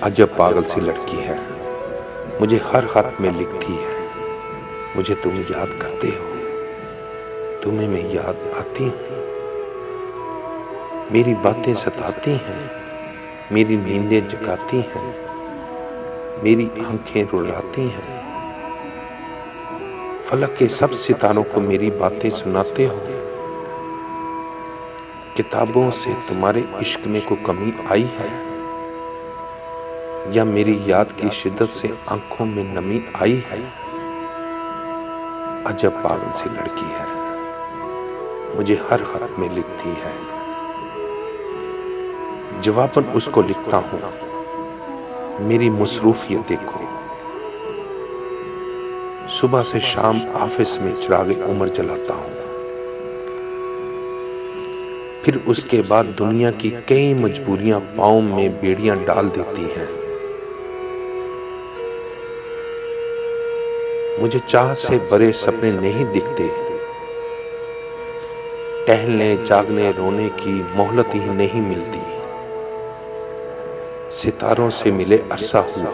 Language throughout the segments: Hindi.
अजब पागल सी लड़की है, मुझे हर खत में लिखती है, मुझे तुम याद करते हो, तुम्हें मैं याद आती हूँ। मेरी बातें सताती हैं, मेरी नींदें जगाती हैं, मेरी आंखें रुलाती हैं। फलक के सब सितारों को मेरी बातें सुनाते हो। किताबों से तुम्हारे इश्क में कोई कमी आई है, या मेरी याद की शिद्दत से आंखों में नमी आई है। अजब पागल सी लड़की है, मुझे हर खत में लिखती है, जवाबन उसको लिखता हूँ, मेरी मसरूफियत देखो। सुबह से शाम ऑफिस में चिरागे उम्र जलाता हूँ, फिर उसके बाद दुनिया की कई मजबूरियां पाँव में बेड़ियां डाल देती हैं। मुझे चाह से बड़े सपने नहीं दिखते, टहलने जागने रोने की मोहलत ही नहीं मिलती। सितारों से मिले अरसा हुआ,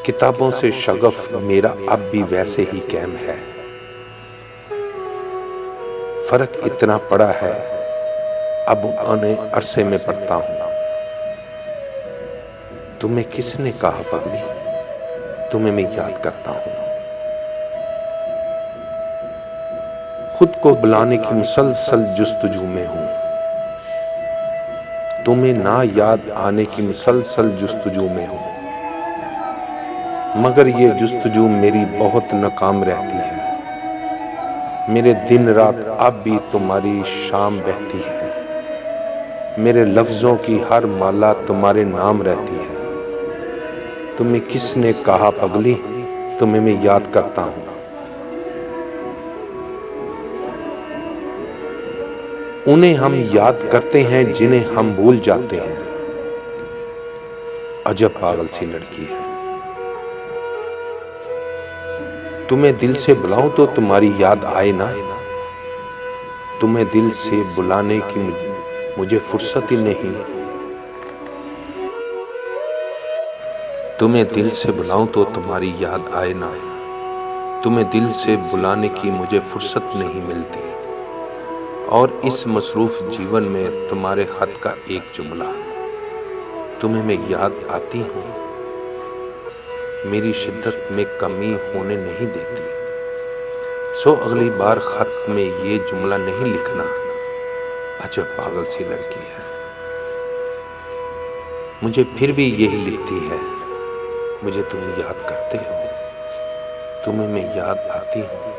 किताबों से शगफ मेरा अब भी वैसे ही कैम है। फर्क इतना पड़ा है, अब आने अरसे में पढ़ता हूँ। तुम्हें किसने कहा पगली, तुम्हें मैं याद करता हूँ। खुद को बुलाने की मुसलसल जुस्तजू में हूँ, तुम्हें ना याद आने की मुसलसल जुस्तजू में हूँ। मगर ये जुस्तजू मेरी बहुत नाकाम रहती है। मेरे दिन रात अब भी तुम्हारी शाम बहती है, मेरे लफ्जों की हर माला तुम्हारे नाम रहती है। तुम्हें किसने कहा पगली, तुम्हें मैं याद करता हूँ। उन्हें हम याद करते हैं जिन्हें हम भूल जाते हैं। अजब पागल सी लड़की है, तुम्हें दिल से बुलाऊं तो तुम्हारी याद आए ना। तुम्हें दिल से बुलाने की मुझे फुर्सत ही नहीं। तुम्हें दिल से बुलाऊं तो तुम्हारी याद आए ना। तुम्हें दिल से बुलाने की मुझे फुर्सत नहीं मिलती। और इस मसरूफ जीवन में तुम्हारे खत का एक जुमला, तुम्हें मैं याद आती हूँ, मेरी शिद्दत में कमी होने नहीं देती। सो अगली बार खत में ये जुमला नहीं लिखना। अजब पागल सी लड़की है, मुझे फिर भी यही लिखती है, मुझे तुम याद करते हो, तुम्हें मैं याद आती हूँ।